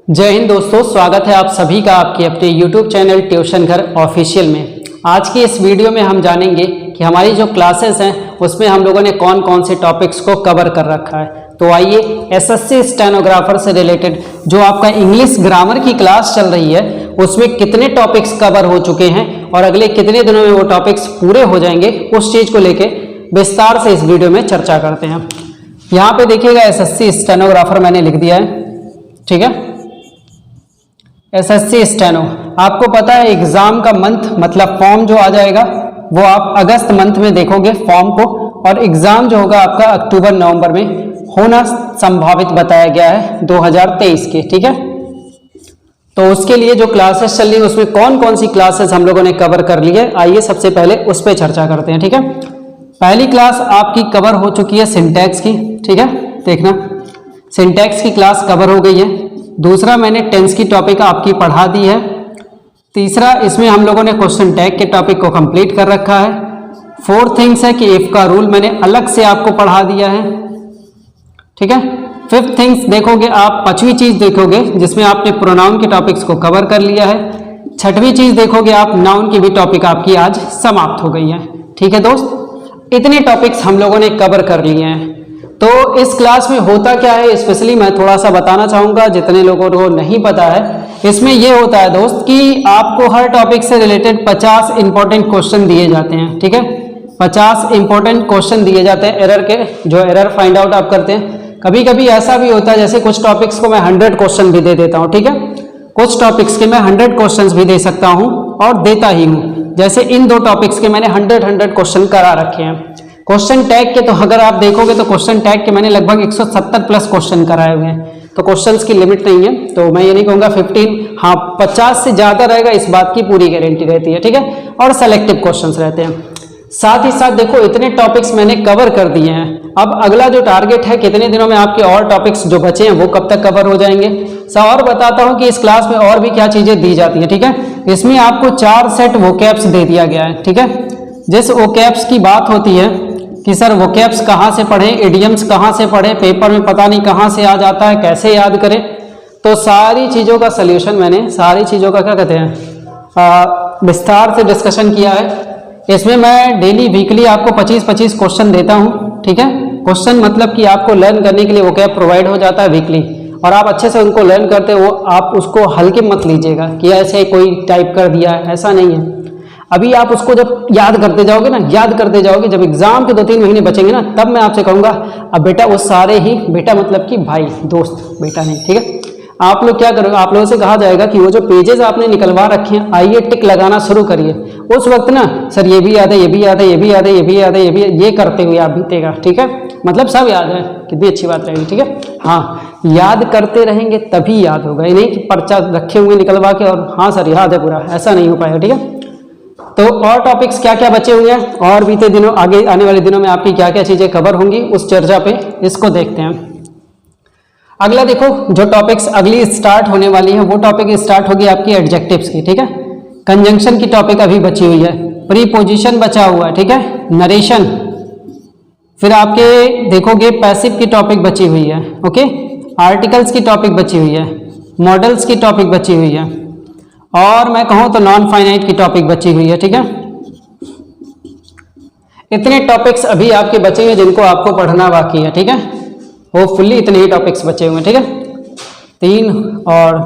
जय हिंद दोस्तों, स्वागत है आप सभी का आपके अपने YouTube चैनल ट्यूशन घर ऑफिशियल में। आज की इस वीडियो में हम जानेंगे कि हमारी जो क्लासेस हैं उसमें हम लोगों ने कौन कौन से टॉपिक्स को कवर कर रखा है। तो आइए एसएससी स्टेनोग्राफर से रिलेटेड जो आपका इंग्लिश ग्रामर की क्लास चल रही है उसमें कितने टॉपिक्स कवर हो चुके हैं और अगले कितने दिनों में वो टॉपिक्स पूरे हो जाएंगे, उस चीज़ को लेके विस्तार से इस वीडियो में चर्चा करते हैं। यहाँ पे देखिएगा एसएससी स्टेनोग्राफर मैंने लिख दिया है, ठीक है। एसएससी स्टेनो, आपको पता है एग्जाम का मंथ मतलब फॉर्म जो आ जाएगा वो आप अगस्त मंथ में देखोगे फॉर्म को, और एग्जाम जो होगा आपका अक्टूबर नवंबर में होना संभावित बताया गया है 2023 के, ठीक है। तो उसके लिए जो क्लासेस चल रही है उसमें कौन कौन सी क्लासेस हम लोगों ने कवर कर ली है, आइए सबसे पहले उस पर चर्चा करते हैं, ठीक है। पहली क्लास आपकी कवर हो चुकी है सिंटैक्स की, ठीक है। देखना सिंटैक्स की क्लास कवर हो गई है। दूसरा मैंने टेंस की टॉपिक आपकी पढ़ा दी है। तीसरा इसमें हम लोगों ने क्वेश्चन टैग के टॉपिक को कंप्लीट कर रखा है। फोर्थ थिंग्स है कि इफ का रूल मैंने अलग से आपको पढ़ा दिया है, ठीक है। फिफ्थ थिंग्स देखोगे आप, पांचवी चीज देखोगे जिसमें आपने प्रोनाउन के टॉपिक्स को कवर कर लिया है। छठवीं चीज देखोगे आप, नाउन की भी टॉपिक आपकी आज समाप्त हो गई है, ठीक है दोस्त। इतने टॉपिक्स हम लोगों ने कवर कर लिए हैं। तो इस क्लास में होता क्या है स्पेशली मैं थोड़ा सा बताना चाहूँगा जितने लोगों को नहीं पता है। इसमें ये होता है दोस्त कि आपको हर टॉपिक से रिलेटेड 50 इंपॉर्टेंट क्वेश्चन दिए जाते हैं, ठीक है। 50 इंपॉर्टेंट क्वेश्चन दिए जाते हैं एरर के, जो एरर फाइंड आउट आप करते हैं। कभी कभी ऐसा भी होता है जैसे कुछ टॉपिक्स को मैं 100 क्वेश्चन भी दे देता हूँ, ठीक है। कुछ टॉपिक्स के मैं 100 क्वेश्चन भी दे सकता हूँ और देता ही हूँ। जैसे इन दो टॉपिक्स के मैंने 100 क्वेश्चन करा रखे हैं। क्वेश्चन टैग के तो अगर आप देखोगे तो क्वेश्चन टैग के मैंने लगभग 170 प्लस क्वेश्चन कराए हुए हैं। तो क्वेश्चंस की लिमिट नहीं है, तो मैं ये नहीं कहूँगा 15, हाँ 50 से ज़्यादा रहेगा इस बात की पूरी गारंटी रहती है, ठीक है। और सेलेक्टिव क्वेश्चंस रहते हैं। साथ ही साथ देखो इतने टॉपिक्स मैंने कवर कर दिए हैं। अब अगला जो टारगेट है कितने दिनों में आपके और टॉपिक्स जो बचे हैं वो कब तक कवर हो जाएंगे। और बताता हूँ कि इस क्लास में और भी क्या चीज़ें दी जाती है, ठीक है। इसमें आपको 4 सेट वोकैब्स दे दिया गया है, ठीक है। जिस वोकैब्स की बात होती है कि सर वोकैब्स कहाँ से पढ़ें, इडियम्स कहाँ से पढ़ें, पेपर में पता नहीं कहाँ से आ जाता है, कैसे याद करें, तो सारी चीज़ों का सल्यूशन मैंने सारी चीज़ों का क्या कहते हैं विस्तार से डिस्कशन किया है। इसमें मैं डेली वीकली आपको 25-25 क्वेश्चन देता हूँ, ठीक है। क्वेश्चन मतलब कि आपको लर्न करने के लिए वोकैब प्रोवाइड हो जाता है वीकली, और आप अच्छे से उनको लर्न करते हो। आप उसको हल्के मत लीजिएगा कि ऐसे कोई टाइप कर दिया, ऐसा नहीं है। अभी आप उसको जब याद करते जाओगे ना, याद करते जाओगे, जब एग्जाम के 2-3 महीने बचेंगे ना, तब मैं आपसे कहूँगा अब बेटा वो सारे ही, बेटा मतलब कि भाई दोस्त, बेटा नहीं, ठीक है। आप लोग क्या करोगे, आप लोगों से कहा जाएगा कि वो जो पेजेस आपने निकलवा रखे हैं आइए टिक लगाना शुरू करिए। उस वक्त ना सर ये भी याद है, ये भी याद है, ये भी याद है, ये भी याद है, ये करते हुए आप बीतेगा, ठीक है। मतलब सब याद है, कितनी अच्छी बात रहेगी, ठीक है। हाँ याद करते रहेंगे तभी याद होगा, ये नहीं कि पर्चा रखे हुए निकलवा के और हाँ सर याद है पूरा, ऐसा नहीं हो पाएगा, ठीक है। तो और टॉपिक्स क्या क्या बचे हुए हैं और बीते दिनों आगे आने वाले दिनों में आपकी क्या क्या चीजें कवर होंगी उस चर्चा पे इसको देखते हैं। अगला देखो जो टॉपिक्स अगली स्टार्ट होने वाली है वो टॉपिक स्टार्ट होगी आपकी एडजेक्टिव्स की, ठीक है। कंजंक्शन की टॉपिक अभी बची हुई है, प्रीपोजिशन बचा हुआ है, ठीक है, नरेशन, फिर आपके देखोगे पैसिव की टॉपिक बची हुई है, ओके, आर्टिकल्स की टॉपिक बची हुई है, मॉडल्स की टॉपिक बची हुई है, और मैं कहूँ तो नॉन फाइनाइट की टॉपिक बची हुई है, ठीक है। इतने टॉपिक्स अभी आपके बचे हुए जिनको आपको पढ़ना बाकी है, ठीक है। होपफुली इतने ही टॉपिक्स बचे हुए हैं, ठीक है। 3 और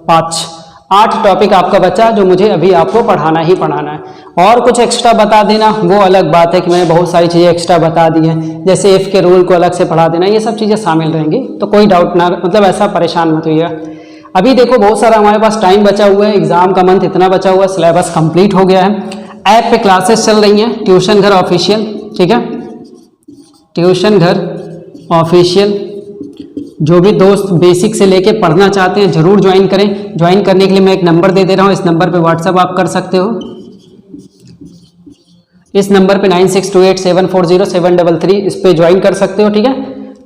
5 8 टॉपिक आपका बचा जो मुझे अभी आपको पढ़ाना ही पढ़ाना है। और कुछ एक्स्ट्रा बता देना वो अलग बात है कि मैंने बहुत सारी चीज़ें एक्स्ट्रा बता दी हैं, जैसे इफ के रूल को अलग से पढ़ा देना, ये सब चीज़ें शामिल रहेंगी, तो कोई डाउट ना, मतलब ऐसा परेशान मत होइएगा। अभी देखो बहुत सारा हमारे पास टाइम बचा हुआ है, एग्जाम का मंथ इतना बचा हुआ है, सिलेबस कंप्लीट हो गया है। ऐप पे क्लासेस चल रही हैं ट्यूशन घर ऑफिशियल, ठीक है, ट्यूशन घर ऑफिशियल। जो भी दोस्त बेसिक से लेके पढ़ना चाहते हैं जरूर ज्वाइन करें। ज्वाइन करने के लिए मैं एक नंबर दे रहा हूँ, इस नंबर पे व्हाट्सअप आप कर सकते हो। इस नंबर पे 9628740733 इस पे ज्वाइन कर सकते हो, ठीक है।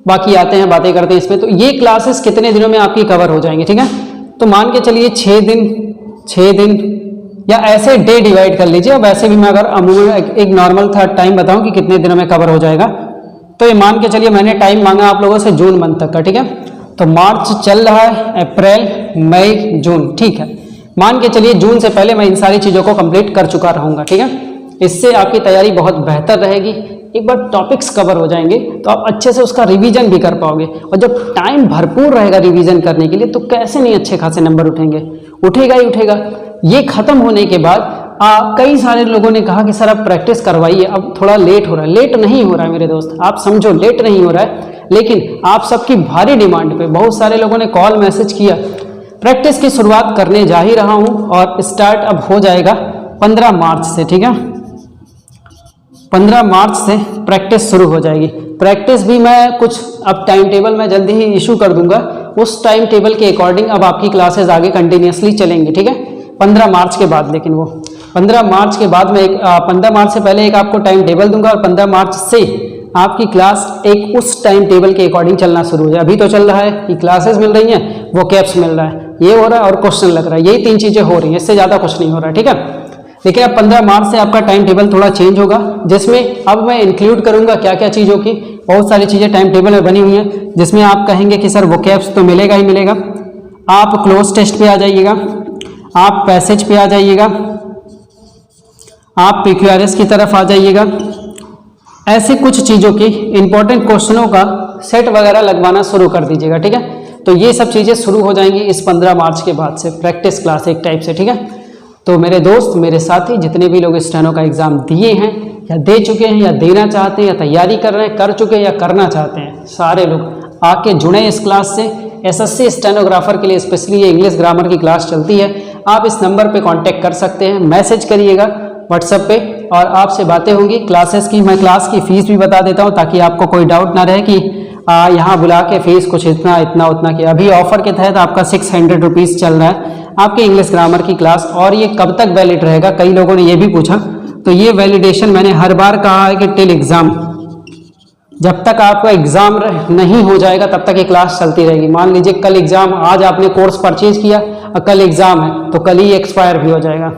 बाकी आते हैं बातें करते हैं इसमें। तो ये क्लासेस कितने दिनों में आपकी कवर हो जाएंगी, ठीक है। तो मान के चलिए 6 दिन या ऐसे डे डिवाइड कर लीजिए। वैसे भी मैं अगर अमूमन एक नॉर्मल था टाइम बताऊं कि कितने दिनों में कवर हो जाएगा, तो ये मान के चलिए मैंने टाइम मांगा आप लोगों से जून मंथ तक का, ठीक है। तो मार्च चल रहा है, अप्रैल, मई, जून, ठीक है। मान के चलिए जून से पहले मैं इन सारी चीज़ों को कंप्लीट कर चुका रहूँगा, ठीक है। इससे आपकी तैयारी बहुत बेहतर रहेगी। एक बार टॉपिक्स कवर हो जाएंगे तो आप अच्छे से उसका रिवीजन भी कर पाओगे, और जब टाइम भरपूर रहेगा रिवीजन करने के लिए तो कैसे नहीं अच्छे खासे नंबर उठेंगे, उठेगा ही उठेगा। ये खत्म होने के बाद कई सारे लोगों ने कहा कि सर अब प्रैक्टिस करवाइए, अब थोड़ा लेट हो रहा है। लेट नहीं हो रहा है मेरे दोस्त, आप समझो लेट नहीं हो रहा है, लेकिन आप सबकी भारी डिमांड पे बहुत सारे लोगों ने कॉल मैसेज किया। प्रैक्टिस की शुरुआत करने जा ही रहा हूँ और स्टार्ट अब हो जाएगा 15 मार्च से, ठीक है। 15 मार्च से प्रैक्टिस शुरू हो जाएगी। प्रैक्टिस भी मैं कुछ अब टाइम टेबल मैं जल्दी ही इशू कर दूंगा, उस टाइम टेबल के अकॉर्डिंग अब आपकी क्लासेस आगे कंटिन्यूसली चलेंगी, ठीक है। 15 मार्च के बाद, लेकिन वो 15 मार्च के बाद में 15 मार्च से पहले एक आपको टाइम टेबल दूंगा, और 15 मार्च से आपकी क्लास एक उस टाइम टेबल के अकॉर्डिंग चलना शुरू हो जाए। अभी तो चल रहा है कि क्लासेस मिल रही हैं, वो कैप्स मिल रहा है, ये हो रहा है और क्वेश्चन लग रहा है, यही 3 चीज़ें हो रही हैं, इससे ज़्यादा कुछ नहीं हो रहा है, ठीक है। लेकिन अब 15 मार्च से आपका टाइम टेबल थोड़ा चेंज होगा, जिसमें अब मैं इंक्लूड करूंगा क्या क्या चीज़ों की। बहुत सारी चीज़ें टाइम टेबल में बनी हुई हैं, जिसमें आप कहेंगे कि सर वो कैप्स तो मिलेगा ही मिलेगा। आप क्लोज टेस्ट पे आ जाइएगा, आप पैसेज पे आ जाइएगा, आप PQRS की तरफ आ जाइएगा। ऐसी कुछ चीज़ों की इंपॉर्टेंट क्वेश्चनों का सेट वगैरह लगवाना शुरू कर दीजिएगा, ठीक है। तो ये सब चीज़ें शुरू हो जाएंगी इस 15 मार्च के बाद से, प्रैक्टिस क्लास एक टाइप से, ठीक है। तो मेरे दोस्त, मेरे साथी, जितने भी लोग स्टेनो का एग्ज़ाम दिए हैं या दे चुके हैं या देना चाहते हैं या तैयारी कर रहे हैं, कर चुके हैं या करना चाहते हैं, सारे लोग आके जुड़े इस क्लास से। SSC स्टेनोग्राफर के लिए स्पेशली ये इंग्लिश ग्रामर की क्लास चलती है। आप इस नंबर पे कांटेक्ट कर सकते हैं, मैसेज करिएगा व्हाट्सएप पे और आपसे बातें होंगी। क्लासेस की मैं क्लास की फ़ीस भी बता देता हूँ ताकि आपको कोई डाउट ना रहे कि यहाँ बुला के फ़ीस कुछ इतना इतना उतना की। अभी ऑफर के तहत आपका 600 रुपीज़ चल रहा है आपके इंग्लिश ग्रामर की क्लास, और ये कब तक वैलिड रहेगा, कई लोगों ने ये भी पूछा। तो ये वैलिडेशन मैंने हर बार कहा है कि टिल एग्ज़ाम, जब तक आपका एग्ज़ाम नहीं हो जाएगा तब तक ये क्लास चलती रहेगी। मान लीजिए कल एग्ज़ाम, आज आपने कोर्स परचेज किया और कल एग्ज़ाम है तो कल ही एक्सपायर भी हो जाएगा,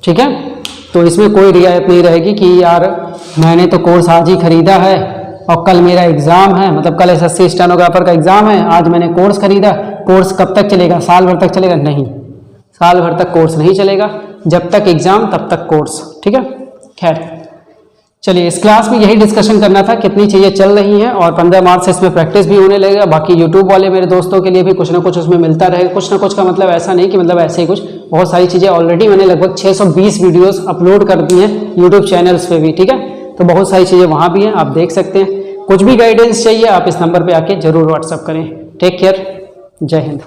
ठीक है। तो इसमें कोई रियायत नहीं रहेगी कि यार मैंने तो कोर्स आज ही खरीदा है और कल मेरा एग्ज़ाम है, मतलब कल SSC स्टेनोग्राफर का एग्ज़ाम है, आज मैंने कोर्स खरीदा, कोर्स कब तक चलेगा, साल भर तक चलेगा? नहीं, साल भर तक कोर्स नहीं चलेगा, जब तक एग्ज़ाम तब तक कोर्स, ठीक है। खैर चलिए, इस क्लास में यही डिस्कशन करना था, कितनी चीज़ें चल रही हैं, और 15 मार्च से इसमें प्रैक्टिस भी होने लगेगा। बाकी यूट्यूब वाले मेरे दोस्तों के लिए भी कुछ ना कुछ उसमें मिलता रहेगा, कुछ ना कुछ का मतलब ऐसा नहीं कि मतलब ऐसे ही कुछ, बहुत सारी चीज़ें ऑलरेडी मैंने लगभग 620 वीडियोज़ अपलोड कर दी हैं यूट्यूब चैनल्स पे भी, ठीक है। तो बहुत सारी चीज़ें वहाँ भी हैं, आप देख सकते हैं। कुछ भी गाइडेंस चाहिए आप इस नंबर पर आके ज़रूर व्हाट्सअप करें। टेक केयर, जय हिंद।